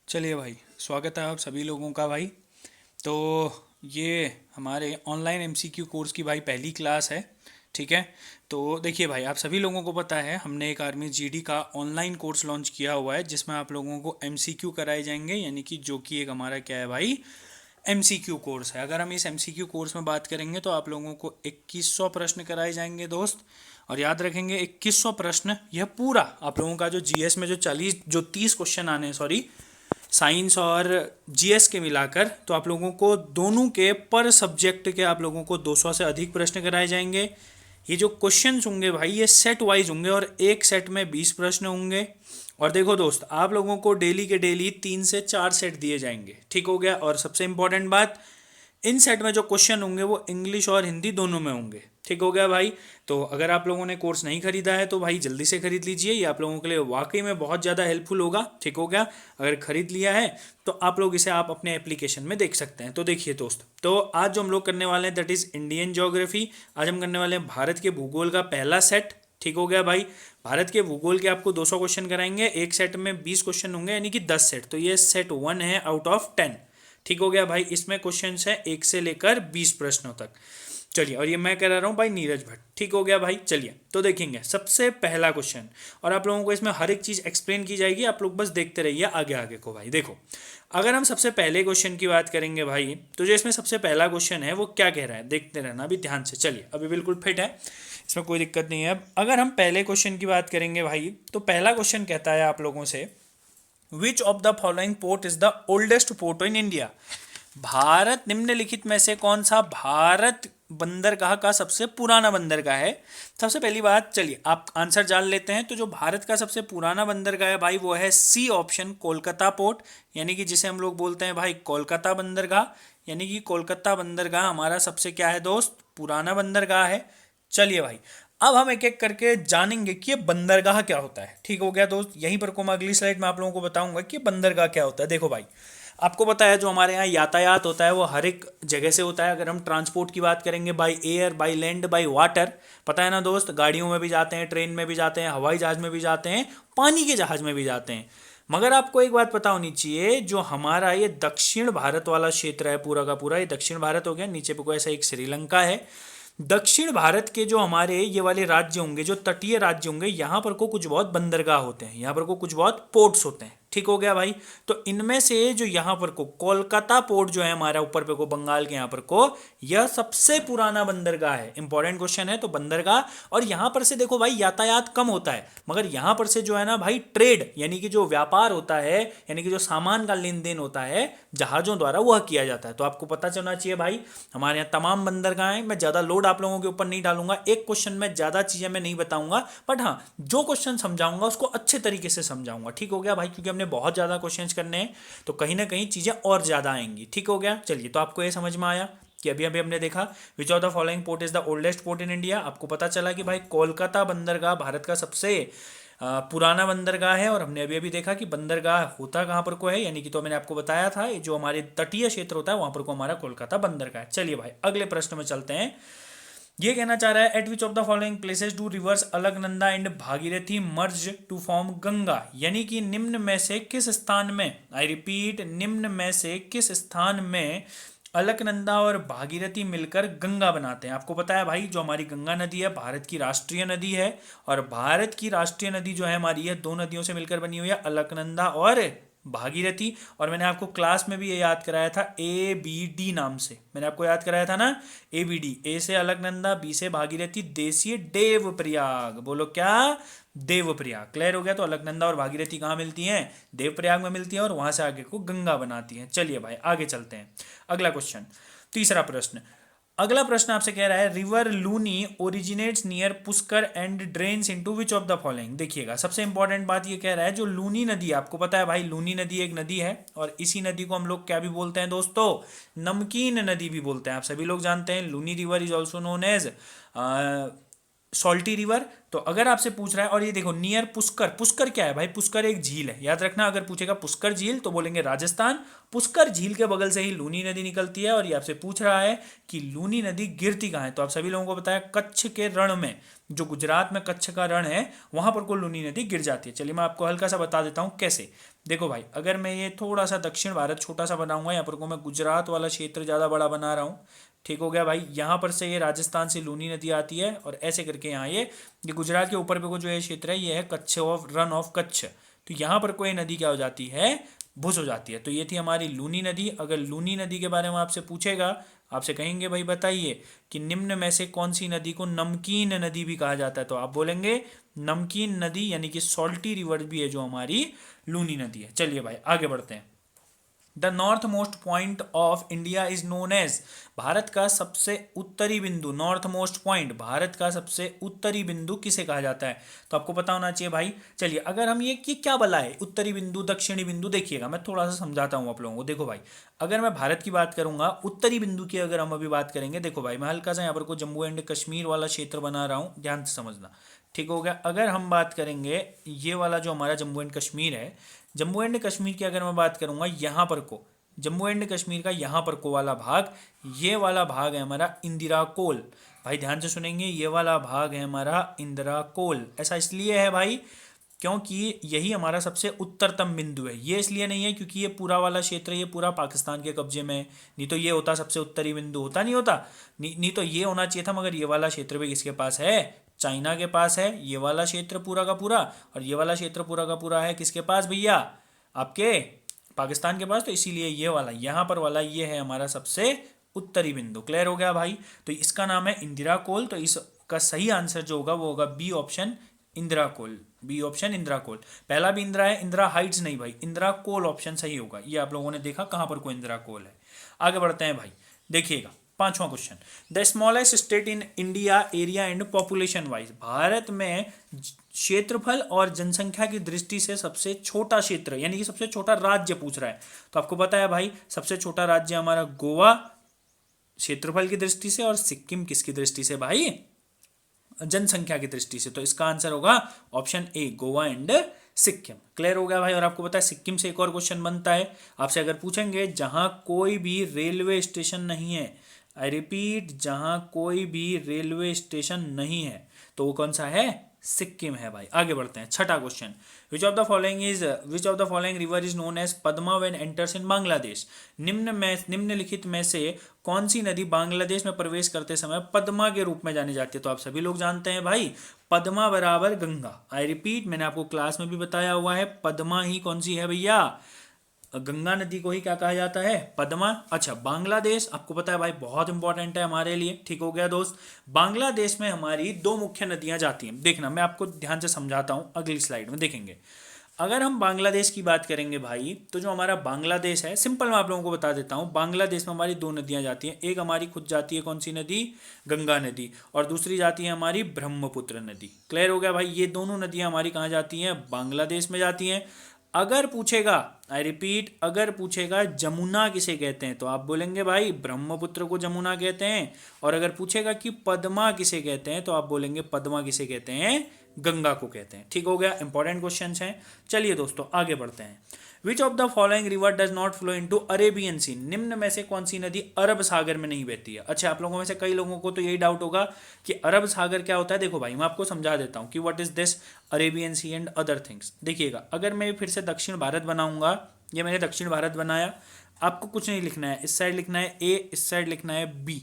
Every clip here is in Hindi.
चलिए भाई, स्वागत है आप सभी लोगों का भाई। तो ये हमारे ऑनलाइन एमसीक्यू कोर्स की भाई पहली क्लास है। ठीक है। तो देखिए भाई, आप सभी लोगों को पता है हमने एक आर्मी जीडी का ऑनलाइन कोर्स लॉन्च किया हुआ है जिसमें आप लोगों को एमसीक्यू कराए जाएंगे, यानी कि जो कि एक हमारा क्या है भाई, एमसीक्यू कोर्स है। अगर हम इस एमसीक्यू कोर्स में बात करेंगे तो आप लोगों को 2100 प्रश्न कराए जाएंगे दोस्त। और याद रखेंगे 2100 प्रश्न, यह पूरा आप लोगों का जो जीएस में जो 30 क्वेश्चन आने हैं, सॉरी, साइंस और जीएस के मिलाकर, तो आप लोगों को दोनों के पर सब्जेक्ट के आप लोगों को 200 से अधिक प्रश्न कराए जाएंगे। ये जो क्वेश्चंस होंगे भाई, ये सेट वाइज होंगे और एक सेट में 20 प्रश्न होंगे। और देखो दोस्त, आप लोगों को डेली के डेली 3 से 4 सेट दिए जाएंगे। ठीक हो गया। और सबसे इंपॉर्टेंट बात, इन सेट में जो क्वेश्चन होंगे वो इंग्लिश और हिंदी दोनों में होंगे। ठीक हो गया भाई। तो अगर आप लोगों ने कोर्स नहीं खरीदा है तो भाई जल्दी से खरीद लीजिए, ये आप लोगों के लिए वाकई में बहुत ज़्यादा हेल्पफुल होगा। ठीक हो गया। अगर खरीद लिया है तो आप लोग इसे आप अपने एप्लीकेशन में देख सकते हैं। तो देखिए दोस्त, तो आज जो हम लोग करने वाले हैं दैट इज़ इंडियन ज्योग्राफी। आज हम करने वाले हैं भारत के भूगोल का पहला सेट। ठीक हो गया भाई। भारत के भूगोल के आपको 200 क्वेश्चन कराएंगे, एक सेट में 20 क्वेश्चन होंगे, यानी कि 10 सेट। तो ये सेट 1 है आउट ऑफ 10। ठीक हो गया भाई। इसमें क्वेश्चंस है 1 से लेकर 20 प्रश्नों तक। चलिए, और ये मैं कह रहा हूँ भाई नीरज भट्ट। ठीक हो गया भाई। चलिए तो देखेंगे सबसे पहला क्वेश्चन, और आप लोगों को इसमें हर एक चीज़ एक्सप्लेन की जाएगी, आप लोग बस देखते रहिए आगे आगे को भाई। देखो, अगर हम सबसे पहले क्वेश्चन की बात करेंगे भाई, तो जो इसमें सबसे पहला क्वेश्चन है वो क्या कह रहा है, देखते रहना अभी ध्यान से। चलिए, अभी बिल्कुल फिट है, इसमें कोई दिक्कत नहीं है। अब अगर हम पहले क्वेश्चन की बात करेंगे भाई, तो पहला क्वेश्चन कहता है आप लोगों से, विच of the following port is the oldest port in India. Bharat निम्नलिखित में से कौन सा भारत बंदरगाह का सबसे पुराना बंदरगाह है। सबसे पहली बात, चलिए आप आंसर जान लेते हैं। तो जो भारत का सबसे पुराना बंदरगाह है भाई, वो है सी ऑप्शन, कोलकाता पोर्ट, यानी कि जिसे हम लोग बोलते हैं भाई कोलकाता बंदरगाह। यानी कि कोलकाता बंदरगाह हमारा सबसे क्या है दोस्त, पुराना बंदरगाह है। चलिए भाई, अब हम एक एक करके जानेंगे कि ये बंदरगाह क्या होता है। ठीक हो गया दोस्त। यहीं पर को मैं अगली स्लाइड में आप लोगों को बताऊंगा कि बंदरगाह क्या होता है। देखो भाई, आपको पता है जो हमारे यहाँ यातायात होता है वो हर एक जगह से होता है। अगर हम ट्रांसपोर्ट की बात करेंगे, by air, by land, by water, पता है ना दोस्त, गाड़ियों में भी जाते हैं, ट्रेन में भी जाते हैं, हवाई जहाज में भी जाते हैं, पानी के जहाज में भी जाते हैं। मगर आपको एक बात पता होनी चाहिए, जो हमारा ये दक्षिण भारत वाला क्षेत्र है पूरा का पूरा, ये दक्षिण भारत हो गया, नीचे पे कोई ऐसा एक श्रीलंका है। दक्षिण भारत के जो हमारे ये वाले राज्य होंगे, जो तटीय राज्य होंगे, यहाँ पर को कुछ बहुत बंदरगाह होते हैं, यहाँ पर को कुछ बहुत पोर्ट्स होते हैं। ठीक हो गया भाई। तो इनमें से जो यहाँ पर को कोलकाता पोर्ट जो है हमारा ऊपर पे को बंगाल के यहाँ पर को, यह सबसे पुराना बंदरगाह है। इंपॉर्टेंट क्वेश्चन है। तो बंदरगाह, और यहाँ पर से देखो भाई यातायात कम होता है, मगर यहाँ पर से जो है ना भाई ट्रेड, यानी कि जो व्यापार होता है, यानी कि जो सामान का लेन देन होता है जहाजों द्वारा, वह किया जाता है। तो आपको पता चलना चाहिए भाई, हमारे यहाँ तमाम बंदरगाह हैं। मैं ज़्यादा लोड आप लोगों के ऊपर नहीं डालूंगा, एक क्वेश्चन में ज़्यादा चीज़ें मैं नहीं बताऊंगा, बट हाँ, जो क्वेश्चन समझाऊंगा उसको अच्छे तरीके से समझाऊंगा। ठीक हो गया भाई, क्योंकि हमने बहुत ज़्यादा क्वेश्चंस करने हैं, तो कहीं ना कहीं चीज़ें और ज़्यादा आएंगी। ठीक हो गया। चलिए, तो आपको ये समझ में आया कि अभी अभी हमने देखा विच of the following port is the oldest port in India. आपको पता चला कि भाई कोलकाता बंदरगाह भारत का सबसे पुराना बंदरगाह है। और हमने अभी अभी देखा कि बंदरगाह होता कहाँ पर को है, यानी कि तो मैंने आपको बताया था, जो हमारे तटीय क्षेत्र होता है वहां पर को हमारा कोलकाता बंदरगाह है। चलिए भाई, अगले प्रश्न में चलते हैं। ये कहना चाह रहा है, at which of the following places do rivers Alaknanda and Bhagirathi merge to form Ganga. यानी कि निम्न में से किस स्थान में, आई रिपीट, निम्न में से किस स्थान में अलकनंदा और भागीरथी मिलकर गंगा बनाते हैं। आपको पता है भाई, जो हमारी गंगा नदी है भारत की राष्ट्रीय नदी है, और भारत की राष्ट्रीय नदी जो है हमारी, है दो नदियों से मिलकर बनी हुई है, अलकनंदा और भागीरथी। और मैंने आपको क्लास में भी ये याद कराया था, ए बी डी नाम से मैंने आपको याद कराया था ना, ए बी डी, ए से अलकनंदा, बी से भागीरथी, दे से देव प्रयाग। बोलो क्या, देव प्रयाग। क्लियर हो गया। तो अलकनंदा और भागीरथी कहाँ मिलती हैं, देव प्रयाग में मिलती हैं, और वहां से आगे को गंगा बनाती हैं। चलिए भाई, आगे चलते हैं। अगला क्वेश्चन, तीसरा प्रश्न। अगला प्रश्न आपसे कह रहा है, river Luni originates near Pushkar and drains into which of the following. देखिएगा, सबसे इंपॉर्टेंट बात ये कह रहा है, जो लूनी नदी है, आपको पता है भाई लूनी नदी एक नदी है, और इसी नदी को हम लोग क्या भी बोलते हैं दोस्तों, नमकीन नदी भी बोलते हैं। आप सभी लोग जानते हैं, Luni river is also known as salty river. तो अगर आपसे पूछ रहा है, और ये देखो नियर पुष्कर, पुष्कर क्या है भाई, पुष्कर एक झील है, याद रखना। अगर पूछेगा पुष्कर झील तो बोलेंगे राजस्थान। पुष्कर झील के बगल से ही लूनी नदी निकलती है। और ये आपसे पूछ रहा है कि लूनी नदी गिरती कहाँ है, तो आप सभी लोगों को बताया कच्छ के रण में, जो गुजरात में कच्छ का रण है वहां पर को लूनी नदी गिर जाती है। चलिए मैं आपको हल्का सा बता देता हूँ कैसे। देखो भाई, अगर मैं ये थोड़ा सा दक्षिण भारत छोटा सा बनाऊंगा, यहाँ पर को मैं गुजरात वाला क्षेत्र ज़्यादा बड़ा बना रहा हूँ, ठीक हो गया भाई। यहाँ पर से ये राजस्थान से लूनी नदी आती है और ऐसे करके यहाँ ये गुजरात के ऊपर पे को जो ये क्षेत्र है ये है Kutch of run of Kutch. तो यहाँ पर कोई नदी क्या हो जाती है, भुस हो जाती है। तो ये थी हमारी लूनी नदी। अगर लूनी नदी के बारे में आपसे पूछेगा, आपसे कहेंगे भाई बताइए कि निम्न में से कौन सी नदी को नमकीन नदी भी कहा जाता है, तो आप बोलेंगे नमकीन नदी, यानी कि सॉल्टी रिवर भी है जो हमारी लूनी नदी है। चलिए भाई आगे बढ़ते हैं। The north most point of India is known as, Bharat का सबसे उत्तरी बिंदु, नॉर्थ मोस्ट पॉइंट, भारत का सबसे उत्तरी बिंदु किसे कहा जाता है, तो आपको पता होना चाहिए भाई। चलिए अगर हम ये कि क्या बला है उत्तरी बिंदु दक्षिणी बिंदु, देखिएगा मैं थोड़ा सा समझाता हूँ आप लोगों को। देखो भाई, अगर मैं भारत की बात करूंगा, उत्तरी बिंदु की अगर हम अभी बात करेंगे, देखो भाई मैं हल्का सा यहाँ पर को जम्मू एंड कश्मीर वाला क्षेत्र बना रहा हूँ, ध्यान से समझना, ठीक हो गया। अगर हम बात करेंगे ये वाला जो हमारा जम्मू एंड कश्मीर है, जम्मू एंड कश्मीर की अगर मैं बात करूंगा, यहाँ पर को जम्मू एंड कश्मीर का यहाँ पर को वाला भाग, ये वाला भाग है हमारा इंदिरा कोल। भाई ध्यान से सुनेंगे, ये वाला भाग है हमारा इंदिरा कोल। ऐसा इसलिए है भाई क्योंकि यही हमारा सबसे उत्तरतम बिंदु है। ये इसलिए नहीं है क्योंकि ये पूरा वाला क्षेत्र ये पूरा पाकिस्तान के कब्जे में है, नहीं तो ये होता सबसे उत्तरी बिंदु, होता नहीं होता, नहीं तो ये होना चाहिए था। मगर ये वाला क्षेत्र भी किसके पास है, चाइना के पास है। ये वाला क्षेत्र पूरा का पूरा, और ये वाला क्षेत्र पूरा का पूरा है किसके पास भैया, आपके पाकिस्तान के पास। तो इसीलिए ये वाला यहाँ पर वाला ये है हमारा सबसे उत्तरी बिंदु। क्लियर हो गया भाई। तो इसका नाम है इंदिरा कोल। तो इसका सही आंसर जो होगा वो होगा बी ऑप्शन, इंदिरा कोल। बी ऑप्शन इंदिरा कोल। पहला भी इंदिरा है, इंदिरा हाइट्स नहीं भाई, इंदिरा कोल ऑप्शन सही होगा। ये आप लोगों ने देखा कहां पर को इंदिरा कोल है। आगे बढ़ते हैं भाई, देखिएगा पांचवा question. The smallest state in India area and population wise, Bharat में क्षेत्रफल और जनसंख्या की दृष्टि से सबसे छोटा क्षेत्र, यानी कि सबसे छोटा राज्य पूछ रहा है। तो आपको पता है भाई, सबसे छोटा राज्य हमारा गोवा क्षेत्रफल की दृष्टि से, और सिक्किम किसकी दृष्टि से भाई, जनसंख्या की दृष्टि से। तो इसका आंसर होगा option A, Goa and Sikkim. Clear हो गया भाई। और आपको पता है सिक्किम से एक और क्वेश्चन बनता है, आपसे अगर पूछेंगे जहां कोई भी रेलवे स्टेशन नहीं है, आई रिपीट, जहां कोई भी रेलवे स्टेशन नहीं है, तो वो कौन सा है, सिक्किम है भाई। आगे बढ़ते हैं, छठा question. Which of the following river is known as Padma when enters in Bangladesh, निम्नलिखित में से कौन सी नदी बांग्लादेश में प्रवेश करते समय पद्मा के रूप में जानी जाती है, तो आप सभी लोग जानते हैं भाई, पद्मा बराबर गंगा। आई रिपीट, मैंने आपको क्लास में भी बताया हुआ है, पद्मा ही कौन सी है भैया, गंगा नदी को ही क्या कहा जाता है, पद्मा। अच्छा, बांग्लादेश आपको पता है भाई बहुत इंपॉर्टेंट है हमारे लिए, ठीक हो गया दोस्त। बांग्लादेश में हमारी दो मुख्य नदियां जाती हैं, देखना मैं आपको ध्यान से समझाता हूं, अगली स्लाइड में देखेंगे। अगर हम बांग्लादेश की बात करेंगे भाई, तो जो हमारा बांग्लादेश है, सिंपल मैं आप लोगों को बता देता हूँ, बांग्लादेश में हमारी दो नदियां जाती हैं। एक हमारी खुद जाती है कौन सी नदी, गंगा नदी, और दूसरी जाती है हमारी ब्रह्मपुत्र नदी। क्लियर हो गया भाई। ये दोनों नदियां हमारी कहाँ जाती हैं, बांग्लादेश में जाती हैं। अगर पूछेगा, आई रिपीट, अगर पूछेगा जमुना किसे कहते हैं, तो आप बोलेंगे भाई ब्रह्मपुत्र को जमुना कहते हैं। और अगर पूछेगा कि पद्मा किसे कहते हैं, तो आप बोलेंगे पद्मा किसे कहते हैं, गंगा को कहते हैं। ठीक हो गया, इंपॉर्टेंट क्वेश्चंस हैं। चलिए दोस्तों आगे बढ़ते हैं। Which of the following river does not flow into Arabian sea, निम्न में से कौन सी नदी अरब सागर में नहीं बहती है। अच्छा, आप लोगों में से कई लोगों को तो यही डाउट होगा कि अरब सागर क्या होता है। देखो भाई, मैं आपको समझा देता हूँ कि what is this Arabian sea and other things. देखिएगा, अगर मैं फिर से दक्षिण भारत बनाऊंगा, ये मैंने दक्षिण भारत बनाया, आपको कुछ नहीं लिखना है, इस साइड लिखना है ए, इस साइड लिखना है बी,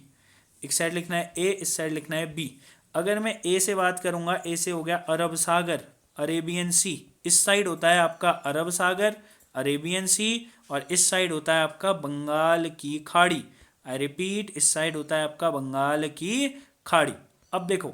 इस साइड लिखना है ए, इस साइड लिखना है बी। अगर मैं ए से बात करूंगा, ए से हो गया अरब सागर, अरेबियन सी, इस साइड होता है आपका अरब सागर, अरेबियन सी, और इस साइड होता है आपका बंगाल की खाड़ी। आई रिपीट, इस साइड होता है आपका बंगाल की खाड़ी। अब देखो,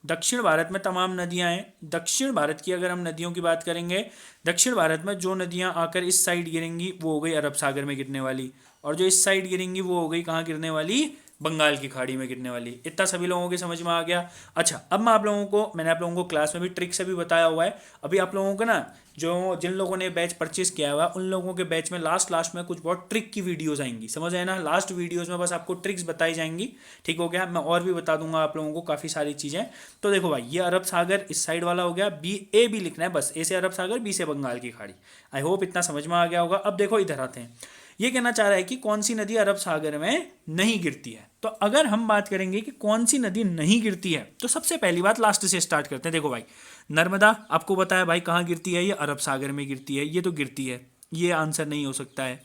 दक्षिण भारत में तमाम नदियां हैं। दक्षिण भारत की अगर हम नदियों की बात करेंगे, दक्षिण भारत में जो नदियां आकर इस साइड गिरेंगी वो हो गई अरब सागर में गिरने वाली, और जो इस साइड गिरेंगी वो हो गई कहाँ गिरने वाली, बंगाल की खाड़ी में गिरने वाली है। इतना सभी लोगों के समझ में आ गया। अच्छा, अब मैंने आप लोगों को क्लास में भी ट्रिक से भी बताया हुआ है। अभी आप लोगों को ना, जो जिन लोगों ने बैच परचेज किया हुआ है उन लोगों के बैच में लास्ट में कुछ बहुत ट्रिक की वीडियोस आएंगी, समझ आए ना। लास्ट वीडियोस में बस आपको ट्रिक्स बताई जाएंगी, ठीक हो गया। मैं और भी बता दूंगा आप लोगों को काफ़ी सारी चीज़ें। तो देखो भाई, ये अरब सागर इस साइड वाला हो गया, बी लिखना है बस। ए से अरब सागर, बी से बंगाल की खाड़ी। आई होप इतना समझ में आ गया होगा। अब देखो इधर आते हैं। ये कहना चाह रहा है कि कौन सी नदी अरब सागर में नहीं गिरती है। तो अगर हम बात करेंगे कि कौन सी नदी नहीं गिरती है, तो सबसे पहली बात लास्ट से स्टार्ट करते हैं। देखो भाई, नर्मदा आपको बताया भाई कहाँ गिरती है, ये अरब सागर में गिरती है, ये तो गिरती है, ये आंसर नहीं हो सकता है।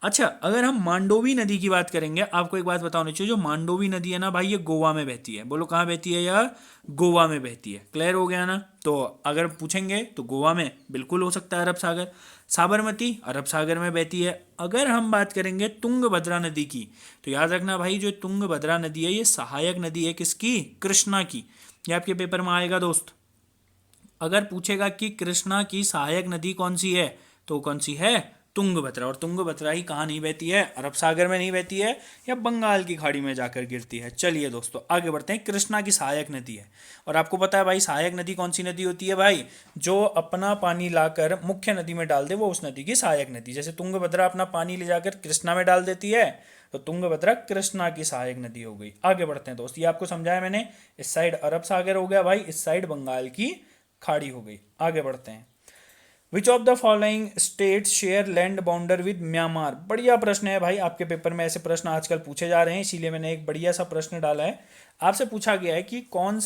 अच्छा, अगर हम मांडोवी नदी की बात करेंगे, आपको एक बात बतानी चाहिए, जो मांडोवी नदी है ना भाई, ये गोवा में बहती है। बोलो कहाँ बहती है यार? गोवा में बहती है। क्लियर हो गया ना। तो अगर पूछेंगे तो गोवा में बिल्कुल हो सकता है अरब सागर। साबरमती अरब सागर में बहती है। अगर हम बात करेंगे तुंगभद्रा नदी की, तो याद रखना भाई, जो तुंगभद्रा नदी है ये सहायक नदी है किसकी? कृष्णा की। ये आपके पेपर में आएगा दोस्त। अगर पूछेगा कि कृष्णा की सहायक नदी कौन सी है, तो कौन सी है? तुंगभद्रा। और तुंगभद्रा ही कहाँ नहीं बहती है? अरब सागर में नहीं बहती है, या बंगाल की खाड़ी में जाकर गिरती है। चलिए दोस्तों आगे बढ़ते हैं। कृष्णा की सहायक नदी है। और आपको पता है भाई, सहायक नदी कौन सी नदी होती है भाई? जो अपना पानी लाकर मुख्य नदी में डाल दे, वो उस नदी की सहायक नदी। जैसे तुंगभद्रा अपना पानी ले जाकर कृष्णा में डाल देती है, तो तुंगभद्रा कृष्णा की सहायक नदी हो गई। आगे बढ़ते हैं दोस्त, ये आपको समझाया मैंने। इस साइड अरब सागर हो गया भाई, इस साइड बंगाल की खाड़ी हो गई। आगे बढ़ते हैं। Which of the following states share land boundary with Myanmar? बढ़िया प्रश्न है भाई, आपके पेपर में ऐसे प्रश्न आजकल पूछे जा रहे हैं, इसीलिए मैंने एक बढ़िया सा प्रश्न डाला है। आपसे पूछा गया है कि कौन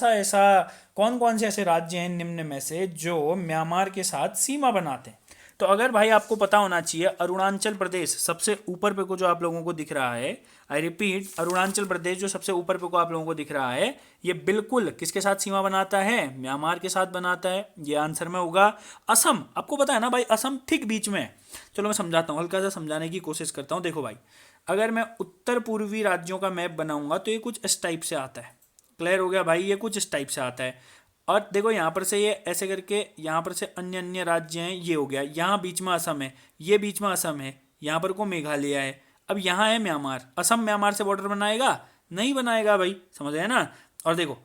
कौन से ऐसे राज्य हैं निम्न में से जो म्यांमार के साथ सीमा बनाते हैं। तो अगर भाई आपको पता होना चाहिए, अरुणाचल प्रदेश सबसे ऊपर पे को जो आप लोगों को दिख रहा है, आई रिपीट, अरुणाचल प्रदेश जो सबसे ऊपर पे को आप लोगों को दिख रहा है, ये बिल्कुल किसके साथ सीमा बनाता है? म्यांमार के साथ बनाता है। ये आंसर में होगा। असम, आपको पता है ना भाई, असम ठीक बीच में है। चलो मैं समझाता हूँ, हल्का सा समझाने की कोशिश करता हूँ। देखो भाई, अगर मैं उत्तर पूर्वी राज्यों का मैप बनाऊंगा तो ये कुछ इस टाइप से आता है। क्लियर हो गया भाई, ये कुछ इस टाइप से आता है। और देखो यहाँ पर से ये ऐसे करके, यहाँ पर से अन्य अन्य राज्य हैं, ये हो गया। यहाँ बीच में असम है, ये बीच में असम है, यहाँ पर को मेघालय है। अब यहाँ है म्यांमार। असम म्यांमार से बॉर्डर बनाएगा? नहीं बनाएगा भाई, समझ आया ना। और देखो,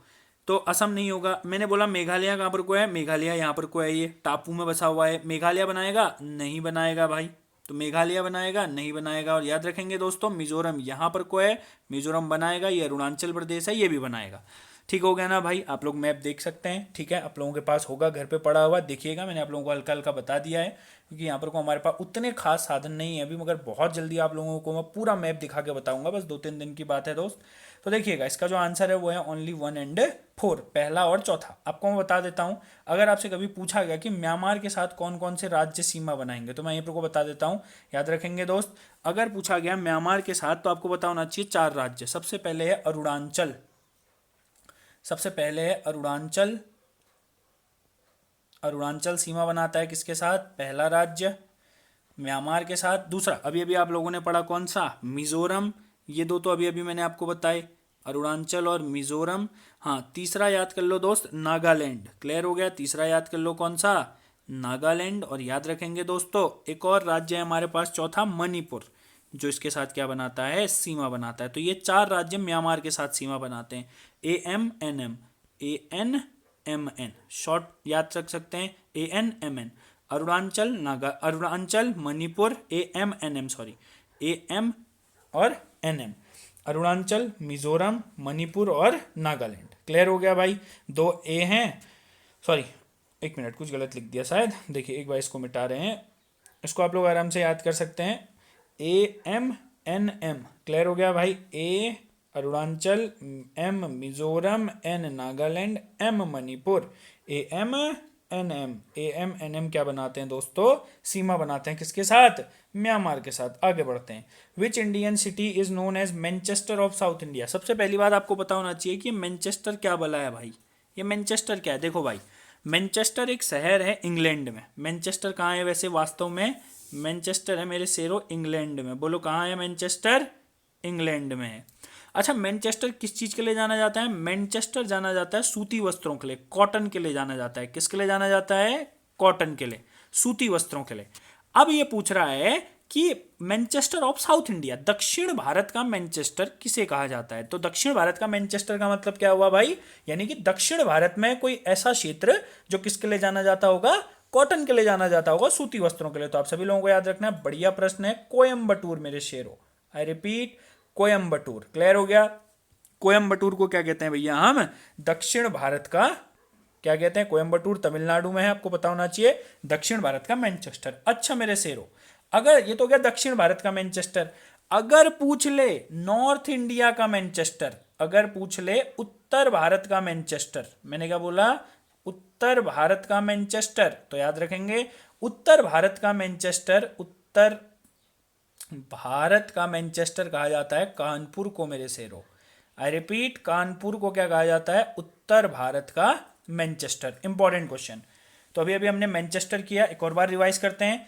तो असम नहीं होगा। मैंने बोला मेघालय कहाँ पर को है? मेघालय यहाँ पर को है, ये टापू में बसा हुआ है। मेघालय बनाएगा? नहीं बनाएगा भाई। तो मेघालय बनाएगा? नहीं बनाएगा। और याद रखेंगे दोस्तों, मिजोरम यहाँ पर को है, मिजोरम बनाएगा। ये अरुणाचल प्रदेश है, ये भी बनाएगा। ठीक हो गया ना भाई। आप लोग मैप देख सकते हैं, ठीक है, आप लोगों के पास होगा घर पे पड़ा हुआ, देखिएगा। मैंने आप लोगों को हल्का हल्का बता दिया है, क्योंकि यहाँ पर को हमारे पास उतने खास साधन नहीं है अभी, मगर बहुत जल्दी आप लोगों को मैं पूरा मैप दिखा के बताऊंगा। बस 2-3 दिन की बात है दोस्त। तो देखिएगा, इसका जो आंसर है वो है ओनली 1 and 4, पहला और चौथा। आपको मैं बता देता हूँ, अगर आपसे कभी पूछा गया कि म्यांमार के साथ कौन कौन से राज्य सीमा बनाएंगे, तो मैं यहाँ पर को बता देता हूँ, याद रखेंगे दोस्त। अगर पूछा गया म्यांमार के साथ, तो आपको पता होना चाहिए 4 राज्य। सबसे पहले है अरुणाचल, सबसे पहले है अरुणाचल। अरुणाचल सीमा बनाता है किसके साथ? पहला राज्य म्यांमार के साथ। दूसरा अभी अभी आप लोगों ने पढ़ा कौन सा? मिजोरम। ये दो तो अभी अभी मैंने आपको बताए, अरुणाचल और मिजोरम। हाँ, तीसरा याद कर लो दोस्त, नागालैंड। क्लियर हो गया, तीसरा याद कर लो कौन सा? नागालैंड। और याद रखेंगे दोस्तों, एक और राज्य है हमारे पास, चौथा मणिपुर, जो इसके साथ क्या बनाता है? सीमा बनाता है। तो ये 4 राज्य म्यांमार के साथ सीमा बनाते हैं। AMNM, ANMN शॉर्ट याद रख सकते हैं, ANMN। Arunachal, Manipur, AMNM, sorry, AM और NM। अरुणाचल, मिजोरम, मणिपुर और नागालैंड। क्लियर हो गया भाई। 2 A हैं, सॉरी 1 मिनट, कुछ गलत लिख दिया शायद। देखिए एक बार इसको मिटा रहे हैं, इसको आप लोग आराम से याद कर सकते हैं। AMNM। क्लियर हो गया भाई। A Arunachal, M Mizoram, N Nagaland, M Manipur, AMNM। AMNM क्या बनाते हैं दोस्तों? सीमा बनाते हैं किसके साथ? म्यांमार के साथ। आगे बढ़ते हैं। Which Indian city is known as Manchester of South India? सबसे पहली बात आपको पता होना चाहिए कि मैनचेस्टर क्या बोला है भाई। ये मैनचेस्टर क्या है? देखो भाई, मैनचेस्टर एक शहर है इंग्लैंड में। मैनचेस्टर कहाँ है वैसे वास्तव में? मैनचेस्टर है मेरे शेरो इंग्लैंड में। बोलो कहाँ है मैनचेस्टर? इंग्लैंड में है। अच्छा, मैनचेस्टर किस चीज़ के लिए जाना जाता है? मैनचेस्टर जाना जाता है सूती वस्त्रों के लिए, कॉटन के लिए जाना जाता है। किसके लिए जाना जाता है? कॉटन के लिए, सूती वस्त्रों के लिए। अब ये पूछ रहा है कि मैनचेस्टर ऑफ साउथ इंडिया, दक्षिण भारत का मैनचेस्टर किसे कहा जाता है? तो दक्षिण भारत का मैनचेस्टर का मतलब क्या हुआ भाई? यानी कि दक्षिण भारत में कोई ऐसा क्षेत्र जो किसके लिए जाना जाता होगा? कॉटन के लिए जाना जाता होगा, सूती वस्त्रों के लिए। तो आप सभी लोगों को याद रखना है, बढ़िया प्रश्न है। कोयम्बटूर मेरे शेरों, आई रिपीट, कोयम्बटूर। क्लियर हो गया? कोयम्बटूर को क्या कहते हैं भैया? हम दक्षिण भारत का क्या कहते हैं? कोयम्बटूर तमिलनाडु में है, आपको पता होना चाहिए। दक्षिण भारत का मैनचेस्टर। अच्छा मेरे शेरों, अगर ये तो गया दक्षिण भारत का मैनचेस्टर, अगर पूछ ले नॉर्थ इंडिया का मैनचेस्टर, अगर पूछ ले उत्तर भारत का मैनचेस्टर, मैंने क्या बोला? उत्तर भारत का मैनचेस्टर, तो याद रखेंगे उत्तर भारत का मैनचेस्टर, उत्तर भारत का मैनचेस्टर कहा जाता है कानपुर को मेरे शेरों। आई रिपीट, कानपुर को क्या कहा जाता है? उत्तर भारत का मैनचेस्टर। Important question. तो अभी अभी हमने मैनचेस्टर किया, एक और बार रिवाइज करते हैं।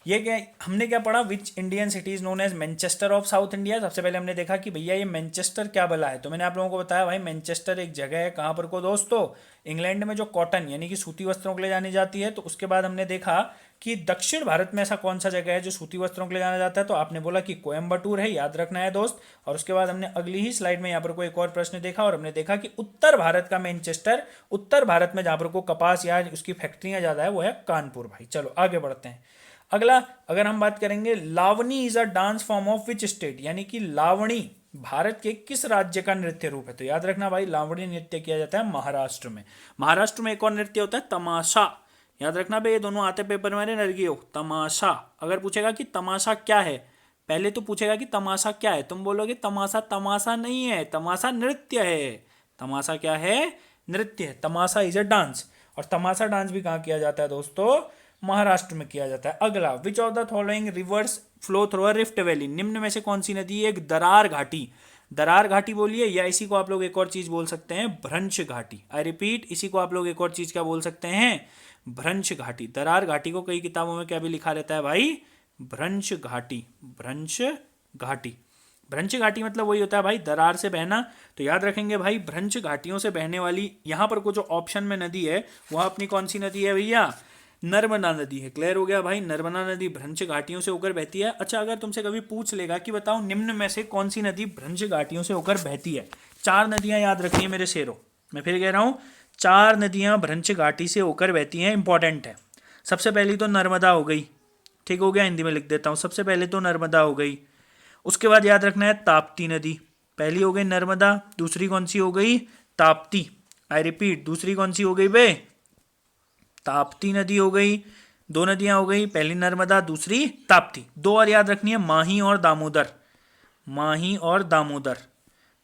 ये क्या हमने क्या पढ़ा? Which Indian city is known as Manchester of South India. सबसे पहले हमने देखा कि भैया ये मैनचेस्टर क्या बला है, तो मैंने आप लोगों को बताया भाई मैनचेस्टर एक जगह है, कहाँ पर को दोस्तों? इंग्लैंड में, जो कॉटन यानी कि सूती वस्त्रों के लिए जानी जाती है। तो उसके बाद हमने देखा कि दक्षिण भारत में ऐसा कौन सा जगह है जो सूती वस्त्रों के लिए जाना जाता है, तो आपने बोला कि कोयम्बटूर है, याद रखना है दोस्त। और उसके बाद हमने अगली ही स्लाइड में यहाँ पर कोई एक और प्रश्न देखा और हमने देखा कि उत्तर भारत का मैनचेस्टर, उत्तर भारत में जहाँ पर को कपास या उसकी फैक्ट्रियाँ ज़्यादा है, वो है कानपुर भाई। चलो आगे बढ़ते हैं। अगला अगर हम बात करेंगे, Lavani is a dance form of which state, यानी कि लावणी भारत के किस राज्य का नृत्य रूप है? तो याद रखना भाई, लावणी नृत्य किया जाता है महाराष्ट्र में। महाराष्ट्र में एक और नृत्य होता है तमाशा, याद रखना भाई, ये दोनों आते पेपर में नरगियो। तमाशा, अगर पूछेगा कि तमाशा क्या है, पहले तो पूछेगा कि तमाशा क्या है, तुम बोलोगे तमाशा तमाशा नहीं है, तमाशा नृत्य है। तमाशा क्या है? नृत्य है। तमाशा इज अ डांस, और तमाशा डांस भी कहाँ किया जाता है दोस्तों? महाराष्ट्र में किया जाता है। अगला, विच of the following rivers flow through a rift valley, निम्न में से कौन सी नदी है? एक दरार घाटी। दरार घाटी बोलिए, या इसी को आप लोग एक और चीज बोल सकते हैं, भ्रंश घाटी। आई रिपीट, इसी को आप लोग एक और चीज क्या बोल सकते हैं? भ्रंश घाटी। दरार घाटी को कई किताबों में क्या भी लिखा रहता है भाई? भ्रंश घाटी। भ्रंश घाटी, भ्रंश घाटी मतलब वही होता है भाई, दरार से बहना। तो याद रखेंगे भाई, भ्रंश घाटियों से बहने वाली यहाँ पर को जो ऑप्शन में नदी है, वह अपनी कौन सी नदी है भैया? नर्मदा नदी है। क्लियर हो गया भाई, नर्मदा नदी भ्रंश घाटियों से होकर बहती है। अच्छा, अगर तुमसे कभी पूछ लेगा कि बताओ निम्न में से कौन सी नदी भ्रंश घाटियों से होकर बहती है, 4 नदियां याद रखनी है मेरे शेरों। मैं फिर कह रहा हूँ, 4 नदियां भ्रंश घाटी से होकर बहती हैं, इंपॉर्टेंट है। सबसे पहली तो नर्मदा हो गई, ठीक हो गया, हिंदी में लिख देता हूँ। सबसे पहले तो नर्मदा हो गई, उसके बाद याद रखना है ताप्ती नदी। पहली हो गई नर्मदा, दूसरी कौन सी हो गई? ताप्ती। आई रिपीट, दूसरी कौन सी हो गई बे? ताप्ती नदी हो गई। 2 नदियां हो गई, पहली नर्मदा, दूसरी ताप्ती। 2 और याद रखनी है, माही और दामोदर। माही और दामोदर,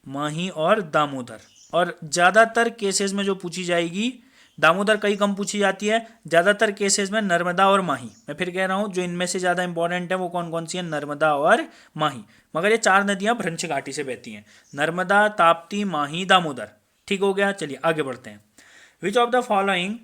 माही और दामोदर। और ज़्यादातर केसेस में जो पूछी जाएगी, दामोदर कई कम पूछी जाती है, ज़्यादातर केसेस में नर्मदा और माही। मैं फिर कह रहा हूँ, जो इनमें से ज़्यादा इंपॉर्टेंट है वो कौन कौन सी है? नर्मदा और माही। मगर ये 4 नदियाँ भ्रंश घाटी से बहती हैं, नर्मदा, ताप्ती, माही, दामोदर। ठीक हो गया, चलिए आगे बढ़ते हैं। Which of the following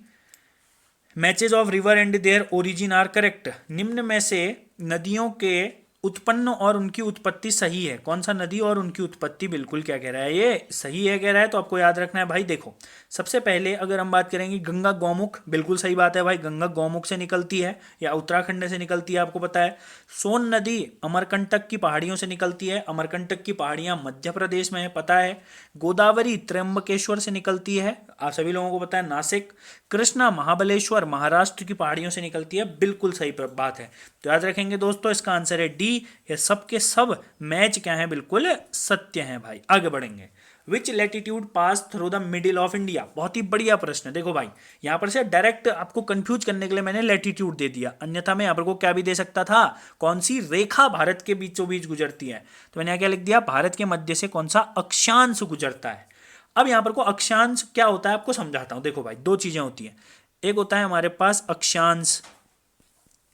matches of river and their origin are correct, निम्न में से नदियों के उत्पन्न और उनकी उत्पत्ति सही है। कौन सा नदी और उनकी उत्पत्ति बिल्कुल क्या कह रहा है? ये सही है कह रहा है। तो आपको याद रखना है भाई, देखो सबसे पहले अगर हम बात करेंगे, गंगा गौमुख, बिल्कुल सही बात है भाई, गंगा गौमुख से निकलती है या उत्तराखंड से निकलती है, आपको पता है। सोन नदी अमरकंटक की पहाड़ियों से निकलती है, अमरकंटक की पहाड़ियां मध्य प्रदेश में है, पता है। गोदावरी त्र्यंबकेश्वर से निकलती है, आप सभी लोगों को पता है, नासिक। कृष्णा महाबलेश्वर महाराष्ट्र की पहाड़ियों से निकलती है, बिल्कुल सही बात है। तो याद रखेंगे दोस्तों, इसका आंसर है डी। ये सब के सब मैच क्या है? बिल्कुल सत्य है भाई। आगे बढ़ेंगे। Which latitude pass through the middle of India, बहुत ही बढ़िया प्रश्न है। देखो भाई, यहाँ पर से डायरेक्ट आपको कंफ्यूज करने के लिए मैंने लैटिट्यूड दे दिया, अन्यथा मैं यहाँ पर को क्या भी दे सकता था? कौन सी रेखा भारत के बीचों बीच गुजरती है? तो मैंने क्या लिख दिया? भारत के मध्य से कौन सा अक्षांश गुजरता है। अब यहाँ पर को अक्षांश क्या होता है आपको समझाता हूँ। देखो भाई, 2 चीजें होती हैं, एक होता है हमारे पास अक्षांश,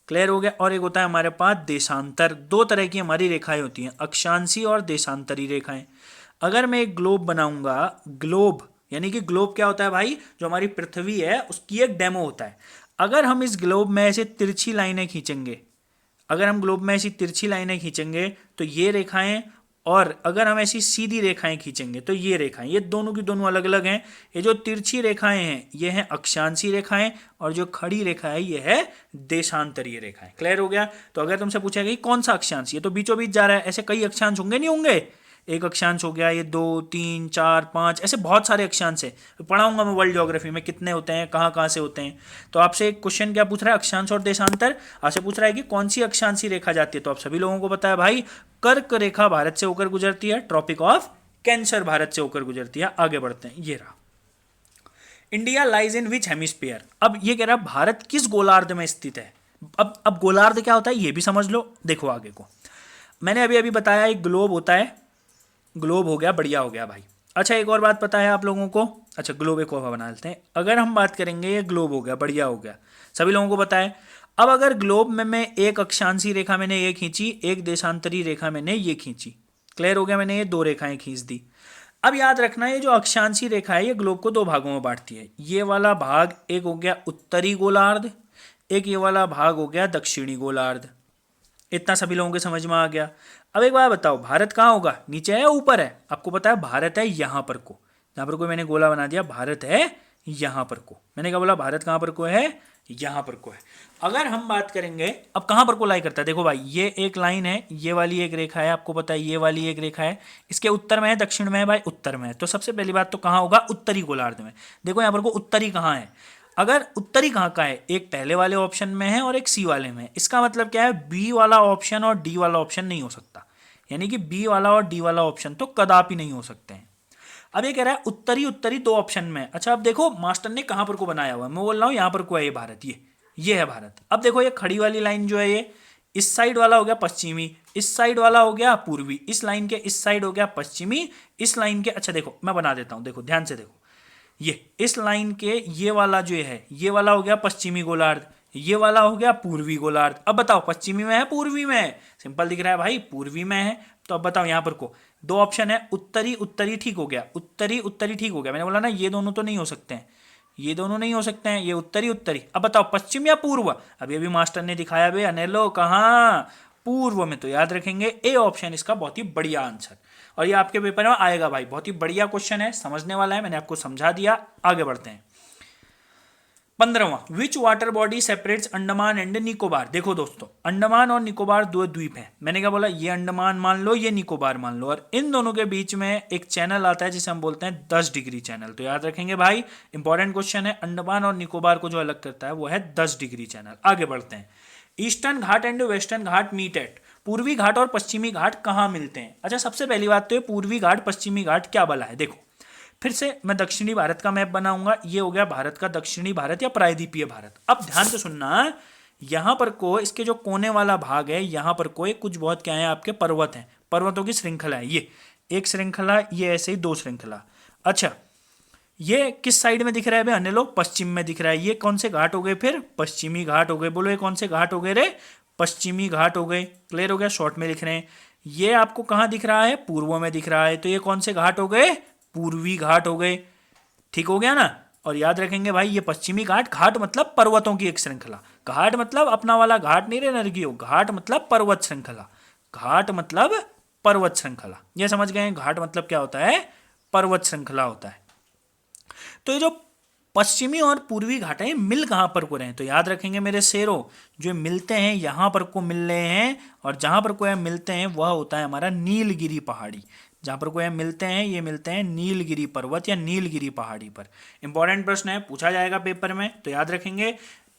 क्लियर हो गया, और एक होता है हमारे पास देशांतर। 2 तरह की हमारी रेखाएं होती हैं, अक्षांशी और देशांतरी रेखाएं। अगर मैं एक ग्लोब बनाऊंगा, ग्लोब यानी कि ग्लोब क्या होता है भाई? जो हमारी पृथ्वी है उसकी एक डेमो होता है। अगर हम इस ग्लोब में ऐसे तिरछी लाइनें खींचेंगे, अगर हम ग्लोब में ऐसी तिरछी लाइनें खींचेंगे, तो ये रेखाएं और अगर हम ऐसी सीधी रेखाएं खींचेंगे तो ये रेखाएं, ये दोनों की दोनों अलग अलग हैं। ये जो तिरछी रेखाएं हैं ये हैं अक्षांशीय रेखाएं, और जो खड़ी रेखा है ये है देशांतरीय रेखाएं। क्लियर हो गया? तो अगर तुमसे पूछा गया कि कौन सा अक्षांश, ये तो बीचों बीच जा रहा है, ऐसे कई अक्षांश होंगे नहीं होंगे? एक अक्षांश हो गया, ये 2 3 4 5 ऐसे बहुत सारे अक्षांश है। पढ़ाऊंगा मैं वर्ल्ड ज्योग्राफी में कितने होते हैं, कहाँ कहाँ से होते हैं। तो आपसे एक क्वेश्चन क्या पूछ रहा है, अक्षांश और देशांतर। आपसे पूछ रहा है कि कौन सी अक्षांशीय रेखा जाती है, तो आप सभी लोगों को पता है भाई, कर्क रेखा भारत से होकर गुजरती है, ट्रॉपिक ऑफ कैंसर भारत से होकर गुजरती है। आगे बढ़ते हैं, ये रहा। India lies in which hemisphere. अब ये कह रहा है भारत किस गोलार्ध में स्थित है। अब गोलार्ध क्या होता है ये भी समझ लो। देखो आगे को, मैंने अभी अभी बताया एक ग्लोब होता है, ग्लोब हो गया, बढ़िया हो गया भाई। अच्छा एक और बात पता है आप लोगों को, अच्छा ग्लोब एक और बना लेते हैं। अगर हम बात करेंगे, ये ग्लोब हो गया, बढ़िया हो गया, सभी लोगों को पता है। अब अगर ग्लोब में मैं एक अक्षांशीय रेखा मैंने ये खींची, एक देशांतरी रेखा मैंने ये खींची, क्लियर हो गया, मैंने ये दो रेखाएं खींच दी। अब याद रखना ये जो अक्षांशीय रेखा है ये ग्लोब को दो भागों में बांटती है। ये वाला भाग एक हो गया उत्तरी गोलार्ध, एक ये वाला भाग हो गया दक्षिणी गोलार्ध। इतना सभी लोगों के समझ में आ गया। अब एक बात बताओ, भारत कहाँ होगा, नीचे है या ऊपर है? आपको पता है भारत है यहाँ पर को, यहाँ पर को मैंने गोला बना दिया, भारत है यहाँ पर को। मैंने क्या बोला, भारत कहाँ पर को है, यहाँ पर को है। अगर हम बात करेंगे अब कहाँ पर को लाई करता है, देखो भाई ये एक लाइन है, ये वाली एक रेखा है, आपको पता है ये वाली एक रेखा है, इसके उत्तर में है दक्षिण में है भाई, उत्तर में है। तो सबसे पहली बात तो कहाँ होगा, उत्तरी गोलार्ध में। देखो यहाँ पर को उत्तरी कहाँ है, अगर उत्तरी कहाँ का है, एक पहले वाले ऑप्शन में है और एक सी वाले में है। इसका मतलब क्या है, बी वाला ऑप्शन और डी वाला ऑप्शन नहीं हो सकता, यानी कि बी वाला और डी वाला ऑप्शन तो कदापि नहीं हो सकते हैं। अब ये कह रहा है उत्तरी उत्तरी दो ऑप्शन में। अच्छा अब देखो मास्टर ने कहाँ पर को बनाया हुआ है, मैं बोल रहा हूँ यहाँ पर को है ये भारत, ये है भारत। अब देखो ये खड़ी वाली लाइन जो है ये इस साइड वाला हो गया पश्चिमी, इस साइड वाला हो गया पूर्वी, इस लाइन के इस साइड हो गया पश्चिमी, इस लाइन के, अच्छा देखो मैं बना देता हूँ, देखो ध्यान से देखो, ये इस लाइन के ये वाला जो है ये वाला हो गया पश्चिमी गोलार्ध, ये वाला हो गया पूर्वी गोलार्ध। अब बताओ पश्चिमी में है पूर्वी में है, सिंपल दिख रहा है भाई पूर्वी में है। तो अब बताओ यहाँ पर को दो ऑप्शन है, उत्तरी उत्तरी ठीक हो गया, उत्तरी उत्तरी ठीक हो गया। मैंने बोला ना ये दोनों तो नहीं हो सकते हैं, ये दोनों नहीं हो सकते हैं, ये उत्तरी उत्तरी। अब बताओ पश्चिम या पूर्व, अभी अभी मास्टर ने दिखाया बे अनेलो कहाँ, पूर्व में। तो याद रखेंगे ए ऑप्शन इसका बहुत ही बढ़िया आंसर, और ये आपके पेपर में आएगा भाई, बहुत ही बढ़िया क्वेश्चन है, समझने वाला है, मैंने आपको समझा दिया। आगे बढ़ते हैं। 15वां, which water body separates Andaman and Nicobar. देखो दोस्तों अंडमान और निकोबार दो द्वीप हैं, मैंने क्या बोला, ये अंडमान मान लो, ये निकोबार मान लो, और इन दोनों के बीच में एक चैनल आता है जिसे हम बोलते हैं 10 डिग्री चैनल। तो याद रखेंगे भाई, इंपॉर्टेंट क्वेश्चन है, अंडमान और निकोबार को जो अलग करता है वो है 10 डिग्री चैनल। आगे बढ़ते हैं। Eastern Ghat and Western Ghat meet at, पूर्वी घाट और पश्चिमी घाट कहाँ मिलते हैं। अच्छा सबसे पहली बात तो ये पूर्वी घाट पश्चिमी घाट क्या बला है, देखो फिर से मैं दक्षिणी भारत का मैप बनाऊंगा, ये हो गया भारत का दक्षिणी भारत या प्रायद्वीपीय भारत। अब ध्यान से सुनना, यहाँ पर को इसके जो कोने वाला भाग है यहाँ पर को एक कुछ बहुत क्या है आपके पर्वत हैं, पर्वतों की श्रृंखला है, ये एक श्रृंखला, ये ऐसे ही दो श्रृंखला। अच्छा ये किस साइड में दिख रहा है भाई, अन्य लोग पश्चिम में दिख रहा है। ये कौन से घाट हो गए फिर, पश्चिमी घाट हो गए। बोलो ये कौन से घाट हो गए रे, पश्चिमी घाट हो गए। क्लियर हो गया, शॉर्ट में लिख रहे हैं। ये आपको कहाँ दिख रहा है, पूर्व में दिख रहा है, तो ये कौन से घाट हो गए, पूर्वी घाट हो गए। ठीक हो गया ना। और याद रखेंगे भाई ये पश्चिमी घाट, घाट मतलब पर्वतों की एक श्रृंखला, घाट मतलब अपना वाला घाट नहीं रे नरगियो, घाट मतलब पर्वत श्रृंखला, घाट मतलब पर्वत श्रृंखला, ये समझ गए। घाट मतलब क्या होता है, पर्वत श्रृंखला होता है। तो ये जो पश्चिमी और पूर्वी घाट है मिल कहाँ पर को रहे हैं, तो याद रखेंगे मेरे शेरों, जो मिलते हैं यहाँ पर को मिल रहे हैं, और जहाँ पर को मिलते हैं वह होता है हमारा नीलगिरी पहाड़ी। जहाँ पर कोई मिलते हैं ये मिलते हैं नीलगिरी पर्वत या नीलगिरी पहाड़ी पर। इंपॉर्टेंट प्रश्न है, पूछा जाएगा पेपर में, तो याद रखेंगे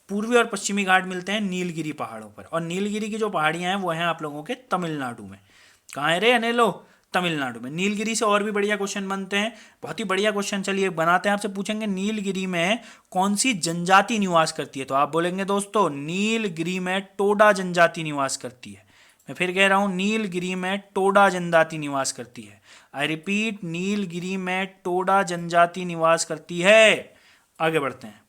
पूर्वी और पश्चिमी घाट मिलते हैं नीलगिरी पहाड़ों पर। और नीलगिरी की जो पहाड़ियाँ हैं वो हैं आप लोगों के तमिलनाडु में। कहाँ है रे अनेलो, तमिलनाडु में। नीलगिरी से और भी बढ़िया क्वेश्चन बनते हैं, बहुत ही बढ़िया क्वेश्चन। चलिए बनाते हैं, आपसे पूछेंगे नीलगिरी में कौन सी जनजाति निवास करती है, तो आप बोलेंगे दोस्तों नीलगिरी में टोडा जनजाति निवास करती है। मैं फिर कह रहा हूँ नीलगिरी में टोडा जनजाति निवास करती है। आई रिपीट, नीलगिरी में टोडा जनजाति निवास करती है। आगे बढ़ते हैं।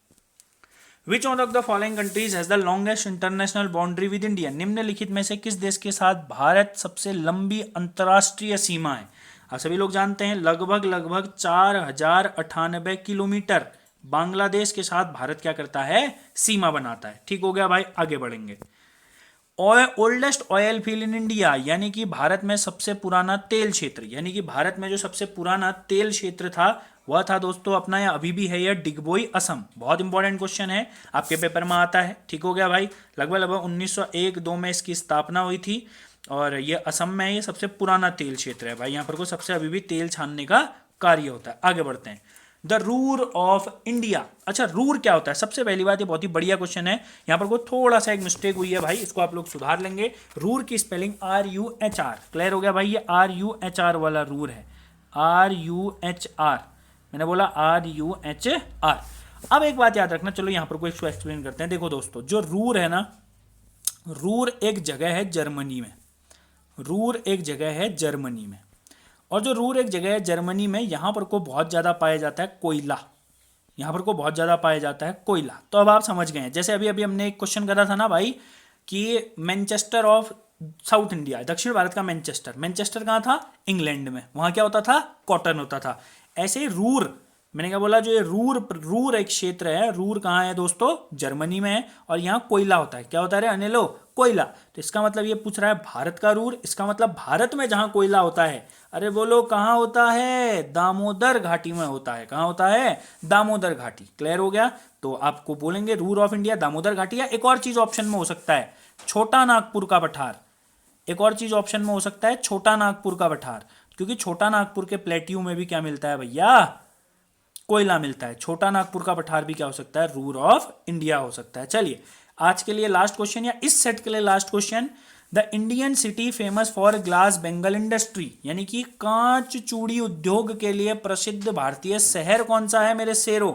Which one of the following countries has the longest international boundary with India. निम्नलिखित में से किस देश के साथ भारत सबसे लंबी अंतर्राष्ट्रीय सीमा है। आप सभी लोग जानते हैं लगभग 4098 किलोमीटर बांग्लादेश के साथ भारत क्या करता है, सीमा बनाता है। ठीक हो गया भाई, आगे बढ़ेंगे। Oldest oil field in India, यानी कि भारत में सबसे पुराना तेल क्षेत्र, यानी कि भारत में जो सबसे पुराना तेल क्षेत्र था वह था दोस्तों अपना, या अभी भी है, यह डिगबोई असम। बहुत इंपॉर्टेंट क्वेश्चन है, आपके पेपर में आता है। ठीक हो गया भाई। लगभग 1901-2 में इसकी स्थापना हुई थी और ये असम में ये सबसे पुराना तेल क्षेत्र है भाई। यहाँ पर को सबसे अभी भी तेल छानने का कार्य होता है। आगे बढ़ते हैं। The Ruhr of India. अच्छा, रूर क्या होता है? सबसे पहली बात, ये बहुत ही बढ़िया क्वेश्चन है। यहाँ पर कोई थोड़ा सा एक मिस्टेक हुई है भाई, इसको आप लोग सुधार लेंगे। रूर की स्पेलिंग RUHR। क्लियर हो गया भाई, ये RUHR वाला रूर है, RUHR। मैंने बोला RUHR। अब एक बात याद रखना, चलो यहाँ पर कोई इसको एक्सप्लेन करते हैं। देखो दोस्तों, जो रूर है ना, रूर एक जगह है जर्मनी में, रूर एक जगह है जर्मनी में। और जो रूर एक जगह है जर्मनी में, यहाँ पर को बहुत ज़्यादा पाया जाता है कोयला, यहाँ पर को बहुत ज़्यादा पाया जाता है कोयला। तो अब आप समझ गए हैं, जैसे अभी अभी हमने एक क्वेश्चन करा था ना भाई कि मैनचेस्टर ऑफ साउथ इंडिया, दक्षिण भारत का मैनचेस्टर, मैनचेस्टर कहाँ था? इंग्लैंड में। वहाँ क्या होता था? कॉटन होता था। ऐसे ही रूर, मैंने क्या बोला, जो ये रूर एक क्षेत्र है, रूर कहाँ है दोस्तों? जर्मनी में है। और यहाँ कोयला होता है। क्या होता है रे अनिलो? कोयला। तो इसका मतलब ये पूछ रहा है भारत का रूर, इसका मतलब भारत में जहाँ कोयला होता है, अरे बोलो कहाँ होता है? दामोदर घाटी में होता है। कहाँ होता है? दामोदर घाटी। क्लियर हो गया? तो आपको बोलेंगे रूर ऑफ इंडिया दामोदर घाटी, या एक और चीज ऑप्शन में हो सकता है छोटा नागपुर का पठार। एक और चीज ऑप्शन में हो सकता है छोटा नागपुर का पठार, क्योंकि छोटा नागपुर के प्लेट्यू में भी क्या मिलता है भैया? कोयला मिलता है। छोटा नागपुर का पठार भी क्या हो सकता है? रूर ऑफ इंडिया हो सकता है। चलिए आज के लिए लास्ट क्वेश्चन, या इस सेट के लिए last question. The Indian city famous for glass Bengal industry, यानी कि कांच चूड़ी उद्योग के लिए प्रसिद्ध भारतीय शहर कौन सा है मेरे शेरों?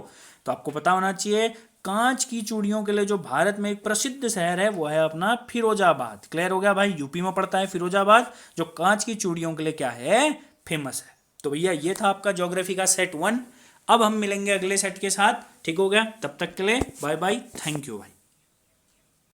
तो आपको पता होना चाहिए, कांच की चूड़ियों के लिए जो भारत में एक प्रसिद्ध शहर है वो है अपना फिरोजाबाद। क्लियर हो गया भाई? यूपी में पड़ता है फिरोजाबाद, जो कांच की चूड़ियों के लिए क्या है? फेमस है। तो भैया ये था आपका ज्योग्राफी का सेट 1। अब हम मिलेंगे अगले सेट के साथ। ठीक हो गया? तब तक के लिए बाय बाय, थैंक यू भाई।